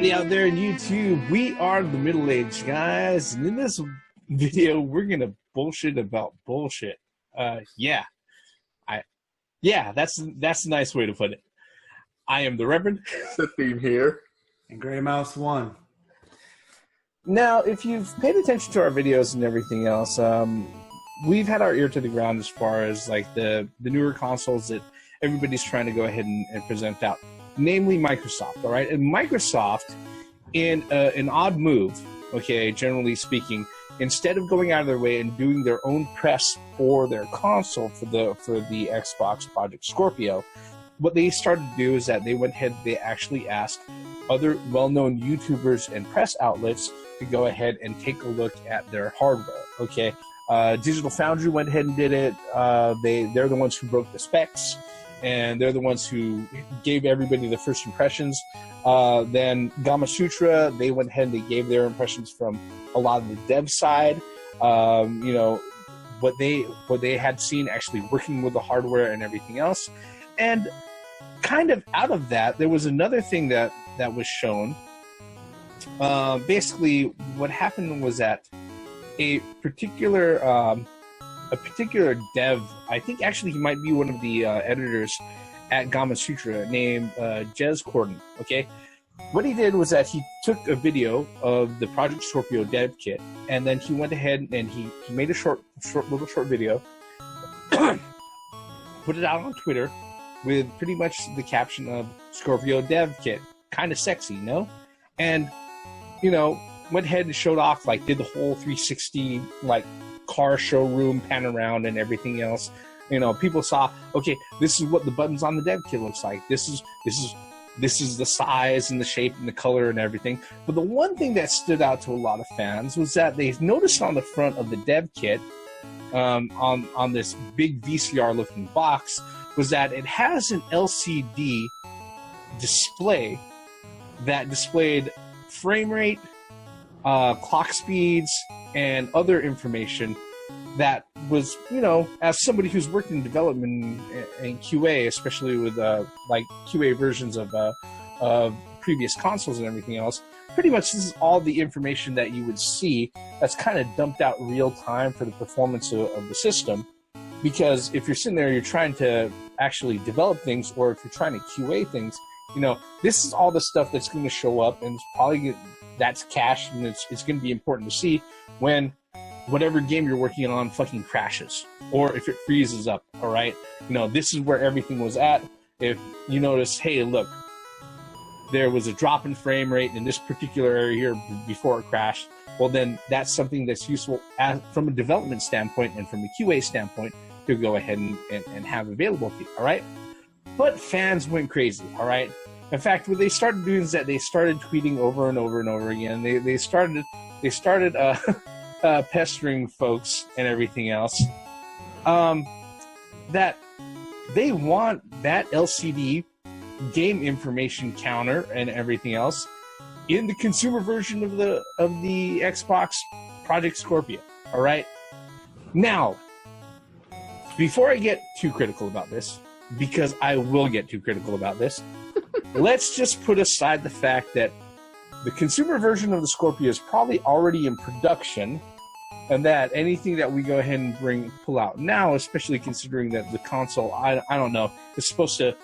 everybody out there in YouTube. We are the middle-aged guys, and in this video, we're gonna bullshit about bullshit. Yeah, that's a nice way to put it. I am the Reverend. The theme here. And Grey Mouse 1. Now, if you've paid attention to our videos and everything else, we've had our ear to the ground as far as like the newer consoles that everybody's trying to go ahead and present out, namely Microsoft. All right, and Microsoft, in an odd move, okay, generally speaking, instead of going out of their way and doing their own press for their console for the Xbox Project Scorpio, what they started to do is that they went ahead, they actually asked other well-known YouTubers and press outlets to go ahead and take a look at their hardware. Okay, Digital Foundry went ahead and did it. They're the ones who broke the specs, and they're the ones who gave everybody the first impressions. Then Gamma Sutra, they went ahead and they gave their impressions from a lot of the dev side. You know, what they had seen actually working with the hardware and everything else. And kind of out of that, there was another thing that was shown. Basically, what happened was that a particular dev, I think actually he might be one of the editors at Gamma Sutra, named Corden. Okay, what he did was that he took a video of the Project Sorpio dev kit, and then he went ahead and he made a short video, put it out on Twitter with pretty much the caption of Scorpio dev kit, kind of sexy, you know? And, you know, went ahead and showed off, like, did the whole 360, like, car showroom pan around and everything else. You know, people saw, okay, this is what the buttons on the dev kit looks like. This is the size and the shape and the color and everything. But the one thing that stood out to a lot of fans was that they noticed on the front of the dev kit, on this big VCR looking box, was that it has an LCD display that displayed frame rate, clock speeds, and other information that was, you know, as somebody who's worked in development and QA, especially with like QA versions of previous consoles and everything else, pretty much this is all the information that you would see that's kind of dumped out real time for the performance of the system. Because if you're sitting there, you're trying to actually develop things, or if you're trying to QA things, you know, this is all the stuff that's going to show up, and it's probably that's cached, and it's going to be important to see when whatever game you're working on fucking crashes, or if it freezes up. All right, you know, this is where everything was at. If you notice, hey, look, there was a drop in frame rate in this particular area here before it crashed. Well, then that's something that's useful from a development standpoint and from a QA standpoint to go ahead and have available to you, all right? But fans went crazy, all right? In fact, what they started doing is that they started tweeting over and over and over again. They started pestering folks and everything else, that they want that LCD game information counter and everything else in the consumer version of the Xbox Project Scorpio. All right. Now, before I get too critical about this, because I will get too critical about this, let's just put aside the fact that the consumer version of the Scorpio is probably already in production, and that anything that we go ahead and pull out now, especially considering that the console, I don't know, is supposed to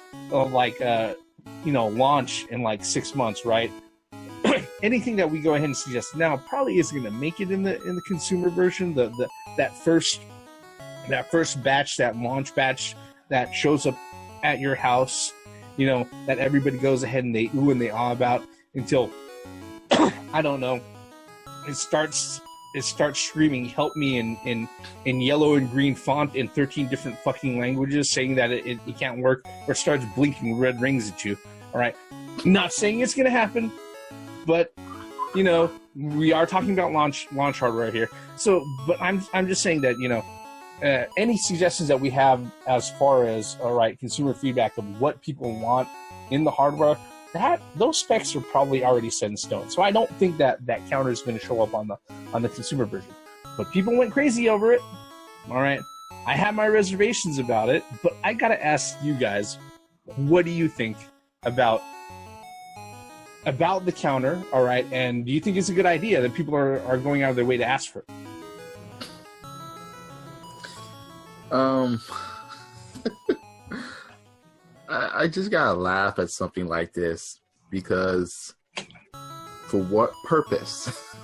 you know, launch in like 6 months, right? Anything that we go ahead and suggest now probably isn't going to make it in the consumer version. That first batch, that launch batch that shows up at your house, you know, that everybody goes ahead and they ooh and they ah about until I don't know, it starts screaming help me in yellow and green font in 13 different fucking languages, saying that it can't work, or it starts blinking red rings at you. All right, not saying it's going to happen, but you know, we are talking about launch hardware here. So, but I'm just saying that, you know, any suggestions that we have as far as, all right, consumer feedback of what people want in the hardware, those specs are probably already set in stone. So I don't think that counter is going to show up on the consumer version. But people went crazy over it. All right, I have my reservations about it, but I gotta ask you guys, what do you think about about the counter, all right, and do you think it's a good idea that people are going out of their way to ask for it? I just gotta laugh at something like this, because for what purpose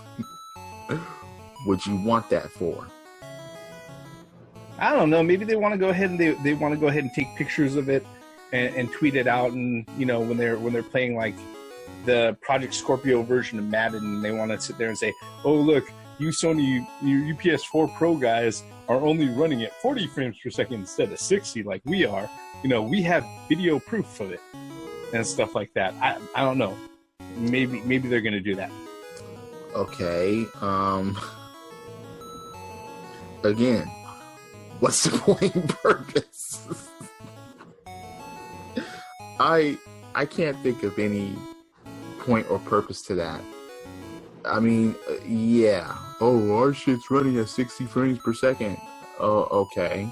would you want that for? I don't know. Maybe they want to go ahead and they want to go ahead and take pictures of it and tweet it out, and when they're playing like the Project Scorpio version of Madden, they want to sit there and say, "Oh, look, you Sony, you PS4 Pro guys are only running at 40 frames per second instead of 60 like we are. We have video proof of it," and stuff like that. I don't know. Maybe they're gonna do that. Okay. Again, what's the point and purpose? I can't think of any point or purpose to that. I mean, yeah. Oh, our shit's running at 60 frames per second. Oh, okay.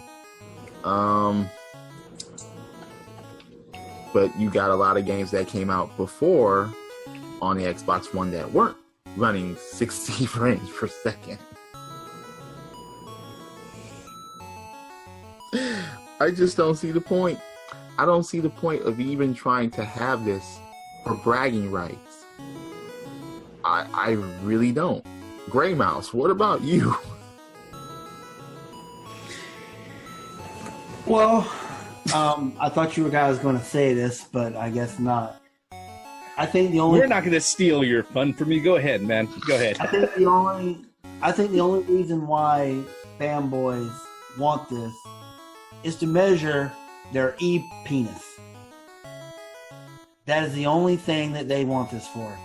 But you got a lot of games that came out before on the Xbox One that weren't running 60 frames per second. I just don't see the point. I don't see the point of even trying to have this for bragging rights. I really don't. Gray Mouse, what about you? Well, I thought you guys going to say this, but I guess not. I think we're not going to steal your fun from you. Go ahead, man. Go ahead. I think the only reason why fanboys want this is to measure their e-penis. That is the only thing that they want this for.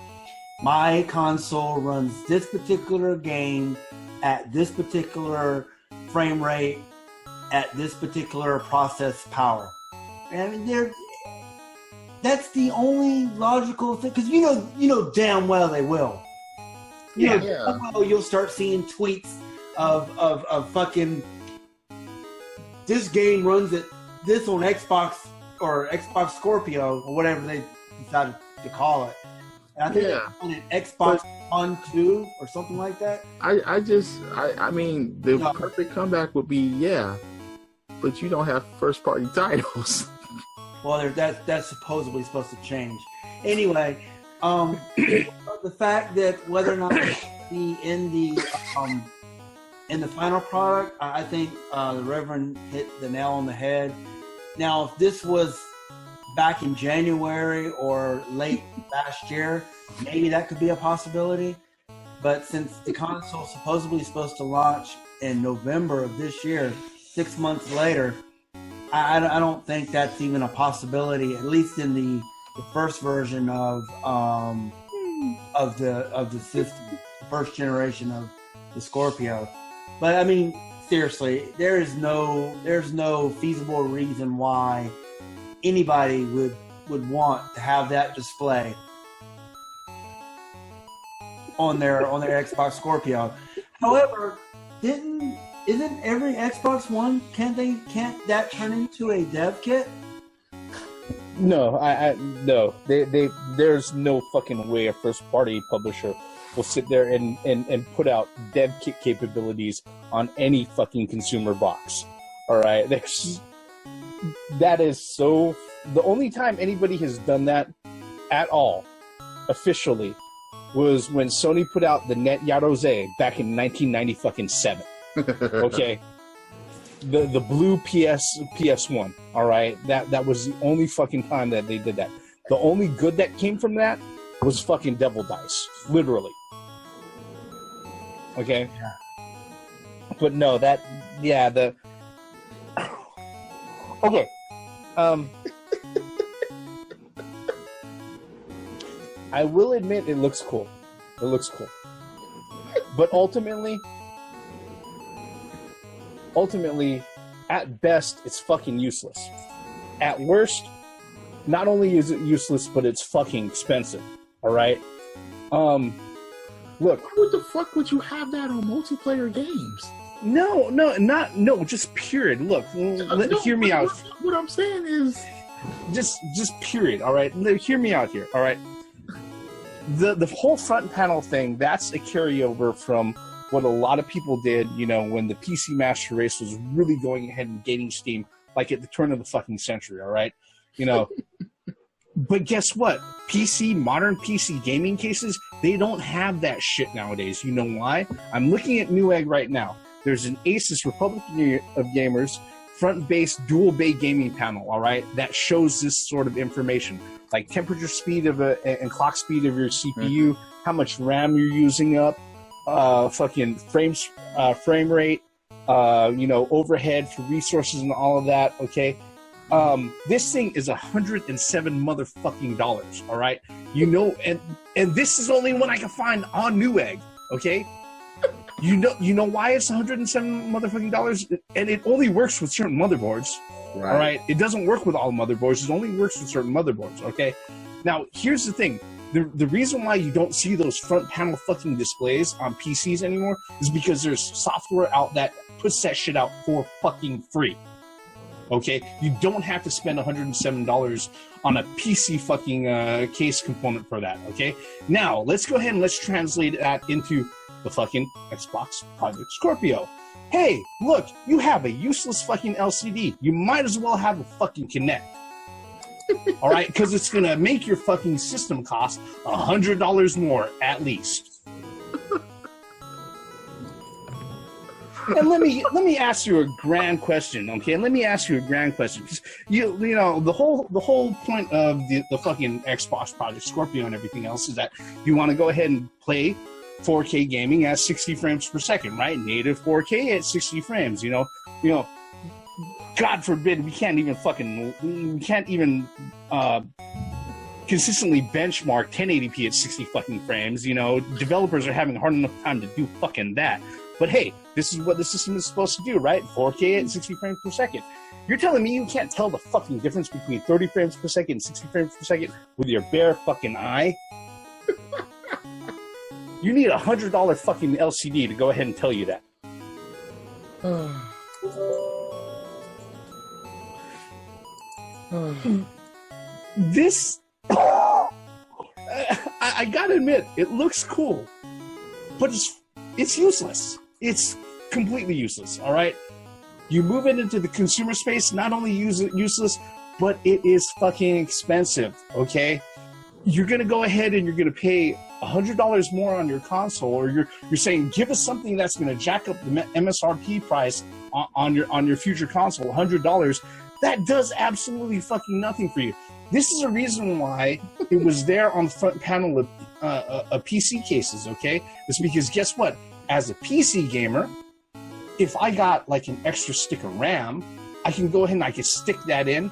My console runs this particular game at this particular frame rate at this particular process power. I mean, that's the only logical thing, because you know damn well they will. You know damn well you'll start seeing tweets of fucking this game runs at this on Xbox or Xbox Scorpio or whatever they decided to call it. And I think they're calling it Xbox One 2 or something like that. I mean, the perfect comeback would be, but you don't have first party titles. Well, that's supposedly supposed to change. Anyway, the fact that whether or not be in the final product, I think the Reverend hit the nail on the head. Now, if this was back in January or late last year, maybe that could be a possibility. But since the console is supposedly supposed to launch in November of this year, 6 months later, I don't think that's even a possibility. At least in the first version of the system, the first generation of the Scorpio. But I mean, seriously, there's no feasible reason why anybody would want to have that display on their Xbox Scorpio. However, isn't every Xbox One can't that turn into a dev kit? No, no. There's no fucking way a first party publisher will sit there and put out dev kit capabilities on any fucking consumer box. All right, that is so. The only time anybody has done that at all, officially, was when Sony put out the Net Yarose back in 1997. Okay, the blue PS1. All right, that was the only fucking time that they did that. The only good that came from that was fucking Devil Dice, literally. Okay, yeah. But no, okay. I will admit it looks cool. It looks cool. But ultimately, at best, it's fucking useless. At worst, not only is it useless, but it's fucking expensive. All right? Look. What the fuck would you have that on multiplayer games? No, just period. Look, hear me out. What I'm saying is... Just period, all right? Hear me out here, all right? the whole front panel thing, that's a carryover from what a lot of people did, you know, when the PC Master Race was really going ahead and gaining steam, like at the turn of the fucking century, all right? You know, but guess what? modern PC gaming cases, they don't have that shit nowadays. You know why? I'm looking at Newegg right now. There's an Asus Republic of Gamers front-based dual bay gaming panel, all right, that shows this sort of information, like temperature speed of and clock speed of your CPU, how much RAM you're using up, fucking frame rate, you know, overhead for resources and all of that. Okay, this thing is $107 motherfucking dollars. All right, you know, and this is only one I can find on Newegg. Okay. You know why it's $107 motherfucking dollars, and it only works with certain motherboards. Right. All right, it doesn't work with all motherboards. It only works with certain motherboards. Okay. Now here's the thing: the reason why you don't see those front panel fucking displays on PCs anymore is because there's software out that puts that shit out for fucking free. Okay, you don't have to spend $107 on a PC fucking case component for that. Okay. Now let's go ahead and let's translate that into the fucking Xbox Project Scorpio. Hey, look, you have a useless fucking LCD. You might as well have a fucking Kinect. All right, because it's gonna make your fucking system cost $100 more at least. And let me ask you a grand question, okay? And let me ask you a grand question, because you know the whole point of the fucking Xbox Project Scorpio and everything else is that you want to go ahead and play 4K gaming at 60 frames per second, right? Native 4K at 60 frames. You know, God forbid we can't even consistently benchmark 1080p at 60 fucking frames. You know, developers are having a hard enough time to do fucking that. But hey, this is what the system is supposed to do, right? 4K at 60 frames per second. You're telling me you can't tell the fucking difference between 30 frames per second and 60 frames per second with your bare fucking eye? You need a $100 fucking LCD to go ahead and tell you that. This, I gotta admit, it looks cool, but it's useless. It's completely useless. All right, you move it into the consumer space. Not only useless, but it is fucking expensive. Okay, you're gonna go ahead and you're gonna pay $100 more on your console, or you're saying give us something that's going to jack up the MSRP price on your future console, $100. That does absolutely fucking nothing for you. This is a reason why it was there on the front panel of PC cases. Okay, it's because guess what? As a PC gamer, if I got like an extra stick of RAM, I can go ahead and I can stick that in,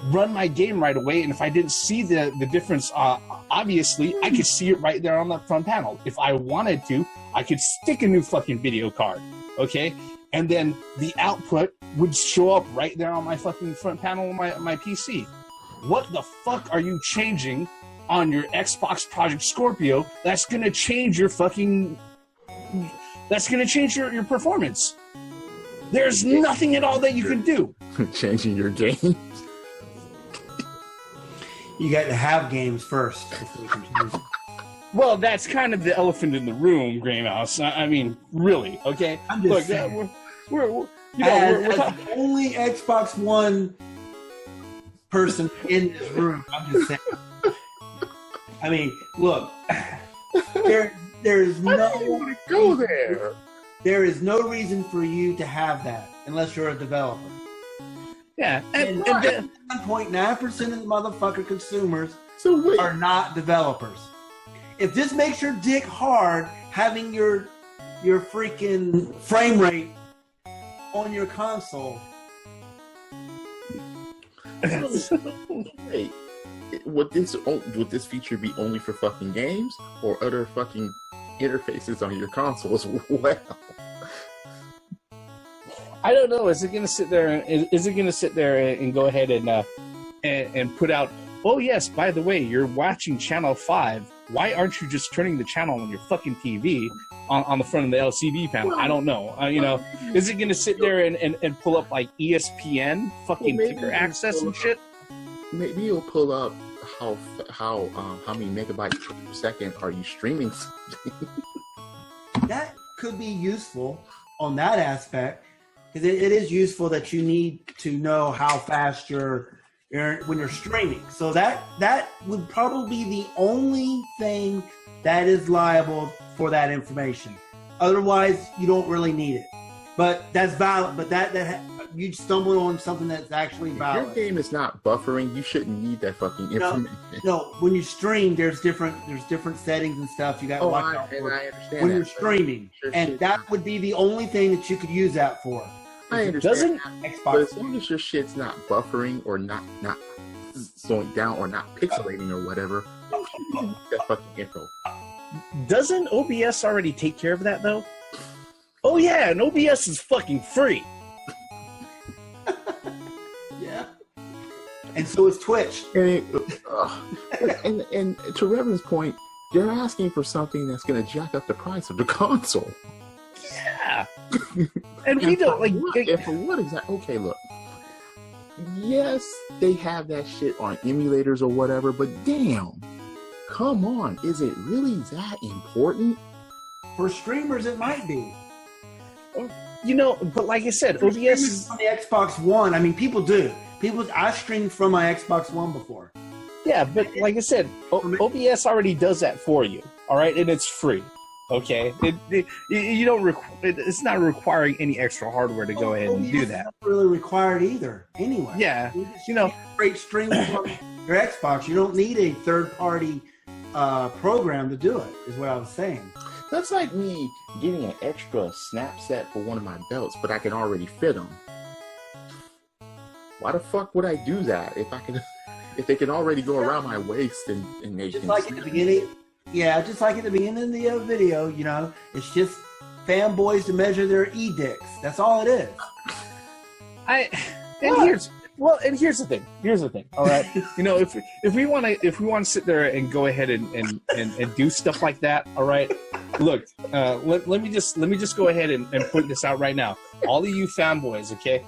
run my game right away, and if I didn't see the difference, obviously I could see it right there on the front panel. If I wanted to, I could stick a new fucking video card, okay, and then the output would show up right there on my fucking front panel of my PC. What the fuck are you changing on your Xbox Project Scorpio that's gonna change your fucking your performance? There's nothing at all that you can do. Changing your game. You got to have games first. Well, that's kind of the elephant in the room, Gray Mouse. I mean, really, okay? I'm just saying. We're the only Xbox One person in this room. I'm just saying. I mean, look, there's no go there. There is no reason for you to have that unless you're a developer. Yeah, and 1.9% of the motherfucker consumers are not developers. If this makes your dick hard, having your freaking frame rate on your console. Hey, would this feature be only for fucking games or other fucking interfaces on your console as well? I don't know. Is it going to sit there? Is it going to sit there and go ahead and put out? Oh yes, by the way, you're watching Channel 5. Why aren't you just turning the channel on your fucking TV on the front of the LCD panel? I don't know. You know, is it going to sit there and pull up like ESPN fucking ticker access and shit? Maybe you'll pull up how many megabytes per second are you streaming something? That could be useful on that aspect, because it is useful that you need to know how fast you're when you're streaming. So that would probably be the only thing that is liable for that information. Otherwise, you don't really need it. But that's valid. But that you stumbled on something that's actually valid. If your game is not buffering, you shouldn't need that fucking information. No, when you stream, there's different settings and stuff you got to watch out for. I understand when that, you're streaming, and that would be the only thing that you could use that for. I understand. Xbox, but as long as your shit's not buffering or not slowing down or not pixelating or whatever, that fucking info. Doesn't OBS already take care of that though? Oh yeah, and OBS is fucking free. Yeah. And so is Twitch. And to Reverend's point, they're asking for something that's going to jack up the price of the console. Yeah. And we don't like. For what exactly? Okay, look. Yes, they have that shit on emulators or whatever, but damn, come on, is it really that important? For streamers, it might be. You know, but like I said, OBS is on the Xbox One. I mean, people do. I streamed from my Xbox One before. Yeah, but like I said, OBS already does that for you. All right, and it's free. Okay, you don't it's not requiring any extra hardware to go ahead and do that. It's not really required either. Anyway. Yeah, you know, straight stream from your Xbox. You don't need a third-party program to do it. Is what I was saying. That's like me getting an extra snap set for one of my belts, but I can already fit them. Why the fuck would I do that if they can already go around my waist and they just can like at the beginning? Yeah, just like at the beginning of the video, you know, it's just fanboys to measure their edicts. That's all it is. Here's the thing. All right, you know, if we want to sit there and go ahead and do stuff like that, all right. Look, let me just go ahead and put this out right now. All of you fanboys, okay?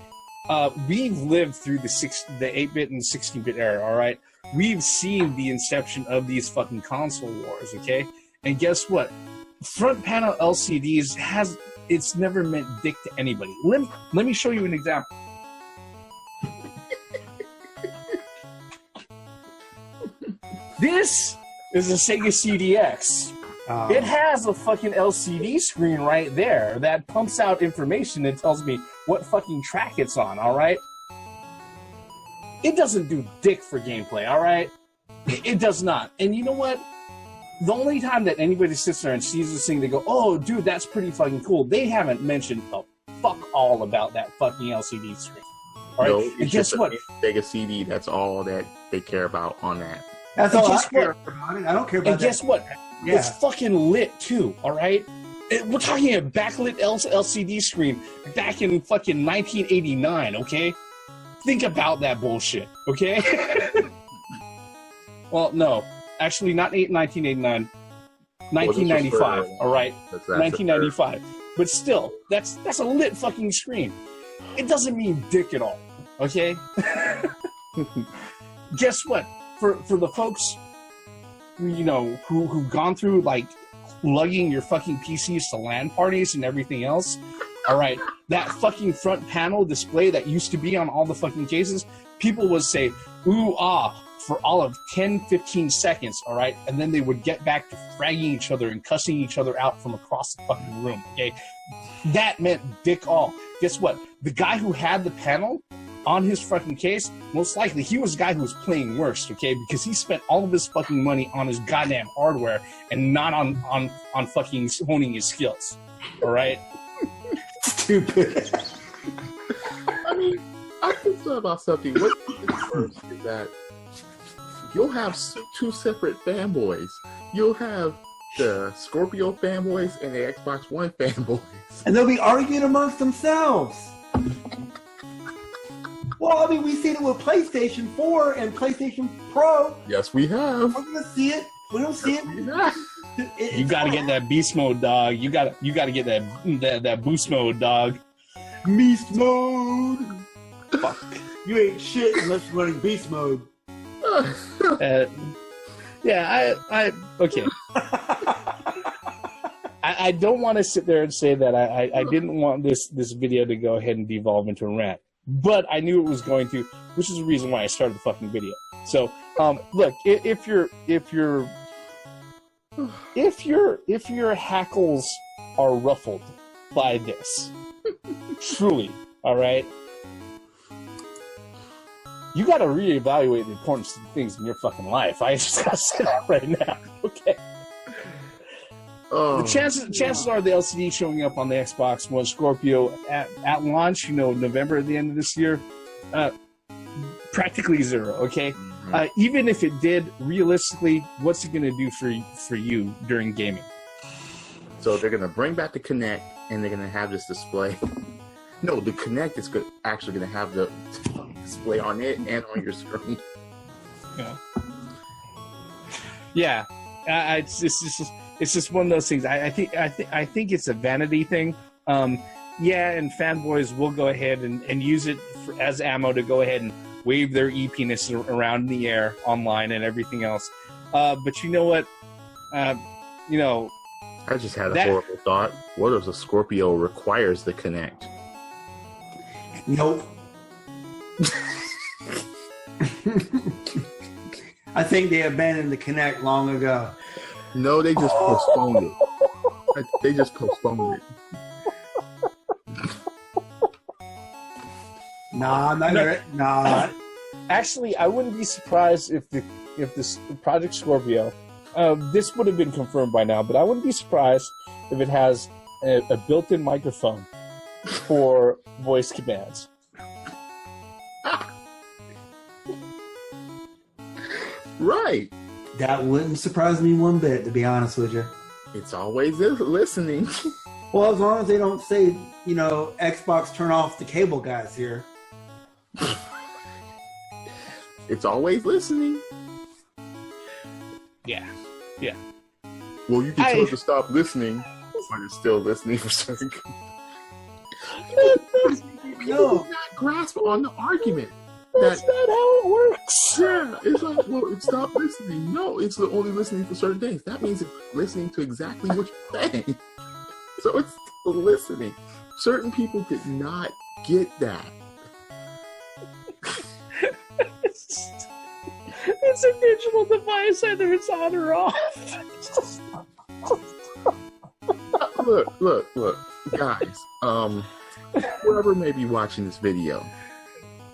We've lived through the 8-bit and 16-bit era, all right? We've seen the inception of these fucking console wars, okay? And guess what? Front panel LCDs it's never meant dick to anybody. Let me show you an example. This is a Sega CDX. It has a fucking LCD screen right there that pumps out information and tells me what fucking track it's on, all right? It doesn't do dick for gameplay, all right? It does not. And you know what? The only time that anybody sits there and sees this thing, they go, oh, dude, that's pretty fucking cool. They haven't mentioned a fuck all about that fucking LCD screen. All right? No, and guess what? Sega CD, that's all that they care about on that. That's all I care about it. I don't care about that. And guess what? Yeah. It's fucking lit too, all right? We're talking a backlit LCD screen back in fucking 1989, okay? Think about that bullshit, okay? Well, no. Actually, not 1989. 1995, all right? That's 1995. But still, that's a lit fucking screen. It doesn't mean dick at all, okay? Guess what? For the folks, you know, who've gone through, like, lugging your fucking PCs to LAN parties and everything else, all right, that fucking front panel display that used to be on all the fucking cases, people would say, ooh, ah, for all of 10, 15 seconds, all right? And then they would get back to fragging each other and cussing each other out from across the fucking room, okay? That meant dick all. Guess what? The guy who had the panel on his fucking case, most likely he was the guy who was playing worst, okay? Because he spent all of his fucking money on his goddamn hardware and not on fucking honing his skills, all right? Stupid. I mean, I think so about something. What first is that you'll have two separate fanboys. You'll have the Sorpio fanboys and the Xbox One fanboys. And they'll be arguing amongst themselves. Well, I mean, we've seen it with PlayStation 4 and PlayStation Pro. Yes, we have. We're gonna see it. We're gonna see it. You gotta get that beast mode, dog. You gotta get that boost mode, dog. Beast mode. Fuck. You ain't shit unless you're running beast mode. Yeah, okay. I don't want to sit there and say that I didn't want this video to go ahead and devolve into a rant, but I knew it was going to, which is the reason why I started the fucking video. So, look, if your hackles are ruffled by this, truly, all right, you got to reevaluate the importance of things in your fucking life. I just got to say that right now, okay? The chances are the LCD showing up on the Xbox One Scorpio at launch, November at the end of this year, practically zero, okay? Mm-hmm. Even if it did, realistically, what's it going to do for you during gaming? So they're going to bring back the Kinect, and they're going to have this display. No, the Kinect is actually going to have the display on it and on your screen. Yeah. It's just one of those things. I think it's a vanity thing. Yeah, and fanboys will go ahead and use it as ammo to go ahead and wave their e-penis around in the air online and everything else. But you know what? I just had a horrible thought. What if the Sorpio requires the Kinect? Nope. I think they abandoned the Kinect long ago. No, they just postponed it. They just postponed it. Nah. Actually, I wouldn't be surprised if this Project Scorpio, this would have been confirmed by now, but I wouldn't be surprised if it has a built-in microphone for voice commands. Right. That wouldn't surprise me one bit, to be honest with you. It's always listening. Well, as long as they don't say, Xbox turn off the cable guys here. It's always listening. Yeah. Well, you can tell it to stop listening, but it's still listening for certain. People do not grasp on the argument. That's not how it works. Yeah, it's like, well, it stopped listening. No, it's only listening for certain things. That means it's listening to exactly what you're saying. So it's still listening. Certain people did not get that. It's a digital device, either it's on or off. Look, guys. Whoever may be watching this video,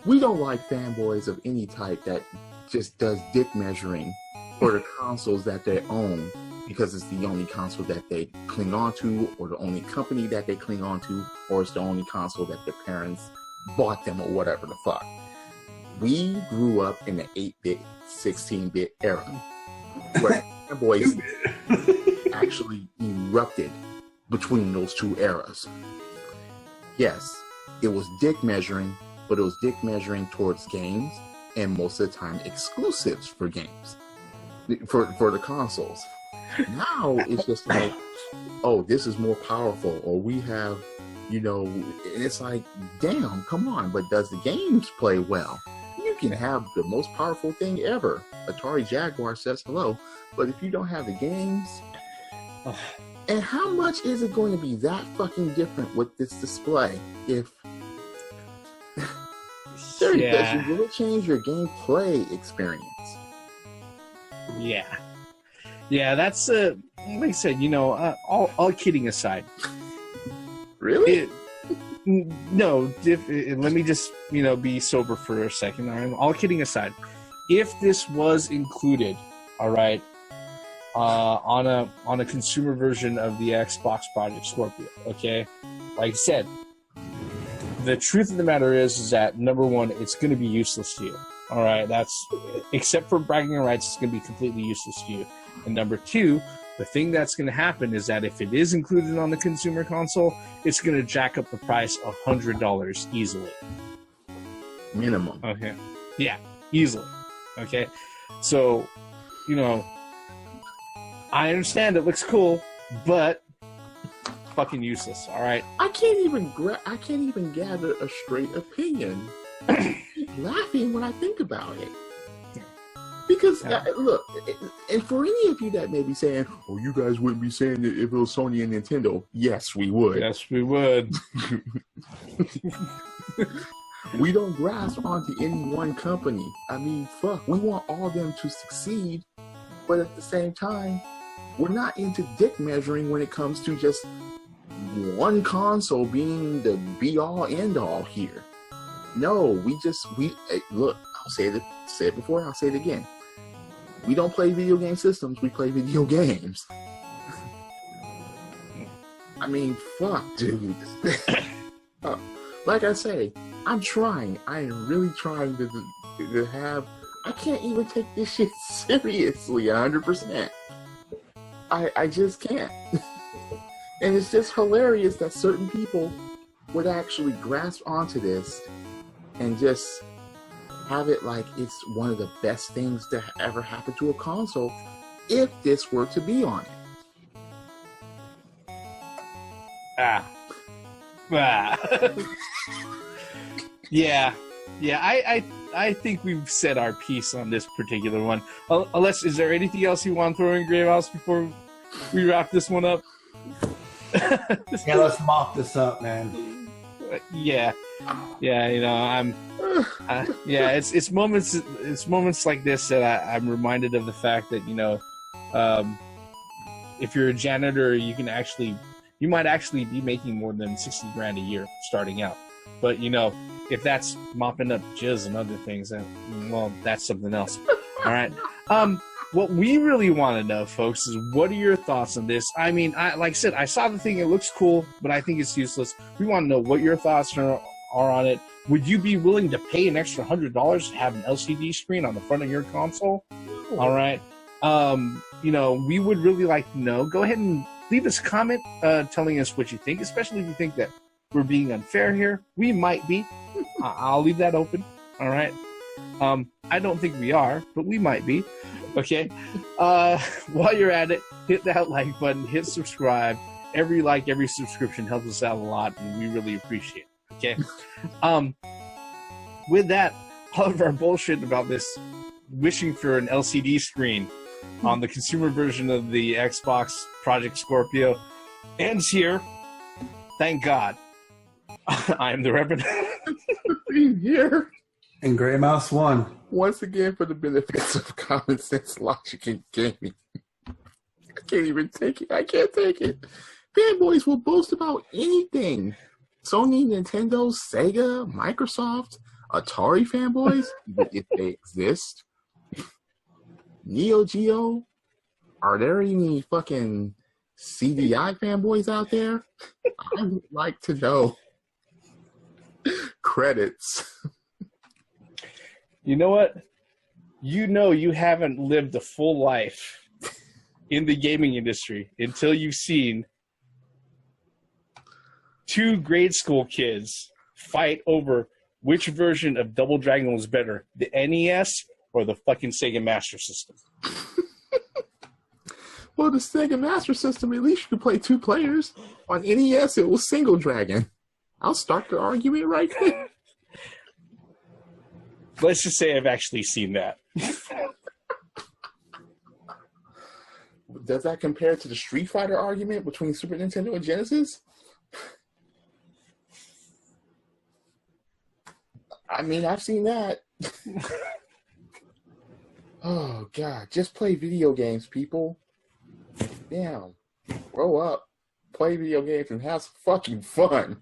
we don't like fanboys of any type that just does dick measuring for the consoles that they own because it's the only console that they cling on to, or the only company that they cling on to, or it's the only console that their parents bought them, or whatever the fuck. We grew up in the 8-bit, 16-bit era where fanboys actually erupted between those two eras. Yes, it was dick measuring, but it was dick measuring towards games, and most of the time exclusives for games, for the consoles. Now it's just like, oh, this is more powerful, or we have, it's like, damn, come on, but does the games play well? You can have the most powerful thing ever. Atari Jaguar says hello, but if you don't have the games, and how much is it going to be that fucking different with this display if will it change your gameplay experience? Yeah, that's like I said, all kidding aside. Really? No, let me just be sober for a second. All kidding aside, if this was included, all right, on a consumer version of the Xbox Project Scorpio, okay, like I said, the truth of the matter is that, number one, it's going to be useless to you. All right, that's, except for bragging rights, it's going to be completely useless to you. And number two, the thing that's going to happen is that if it is included on the consumer console, it's going to jack up the price $100 easily. Minimum. Okay. Yeah, easily. Okay. So, I understand it looks cool, but fucking useless. All right. I can't even gather a straight opinion. I keep laughing when I think about it. Because look, and for any of you that may be saying, "Oh, you guys wouldn't be saying that if it was Sony and Nintendo," yes, we would. Yes, we would. We don't grasp onto any one company. I mean, fuck, we want all of them to succeed, but at the same time, we're not into dick measuring when it comes to just one console being the be-all, end-all here. No, we look, I'll say it before, I'll say it again. We don't play video game systems, we play video games. I mean, fuck, dude. Like I say, I'm really trying to have, I can't even take this shit seriously 100%. I just can't. And it's just hilarious that certain people would actually grasp onto this and just have it like it's one of the best things to ever happen to a console if this were to be on it. Yeah. I think we've said our piece on this particular one. Unless, is there anything else you want to throw in, Grave House, before we wrap this one up? Yeah, let's mop this up, man. Yeah, you know, it's moments like this that I'm reminded of the fact that, you know, if you're a janitor, you might actually be making more than $60,000 a year starting out. But, you know, if that's mopping up jizz and other things, then, well, that's something else. All right. What we really want to know, folks, is what are your thoughts on this? I mean, like I said, I saw the thing. It looks cool, but I think it's useless. We want to know what your thoughts are on it. Would you be willing to pay an extra $100 to have an LCD screen on the front of your console? All right. You know, we would really like to know. Go ahead and leave us a comment telling us what you think, especially if you think that we're being unfair here. We might be. I'll leave that open. All right. I don't think we are, but we might be. Okay. While you're at it, hit that like button, hit subscribe. Every like, every subscription helps us out a lot, and we really appreciate it. Okay. With that, all of our bullshit about this wishing for an LCD screen on the consumer version of the Xbox Project Scorpio ends here. Thank God. I am the Reverend. Here. And Gray Mouse 1. Once again, for the benefits of common sense, logic, and gaming. I can't even take it. I can't take it. Fanboys will boast about anything. Sony, Nintendo, Sega, Microsoft, Atari fanboys, if they exist. Neo Geo. Are there any fucking CDI fanboys out there? I would like to know. Credits. You know what? You know you haven't lived a full life in the gaming industry until you've seen two grade school kids fight over which version of Double Dragon was better, the NES or the fucking Sega Master System. Well, the Sega Master System, at least you could play 2 players. On NES, it was single dragon. I'll start the argument right there. Let's just say I've actually seen that. Does that compare to the Street Fighter argument between Super Nintendo and Genesis? I mean, I've seen that. Oh, God. Just play video games, people. Damn. Grow up. Play video games and have some fucking fun.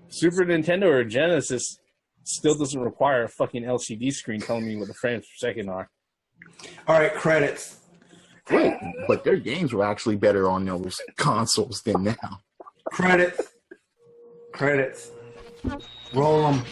Super Nintendo or Genesis still doesn't require a fucking LCD screen telling me what the frames per second are. All right, credits. Wait, but their games were actually better on those consoles than now. Credits. Roll them.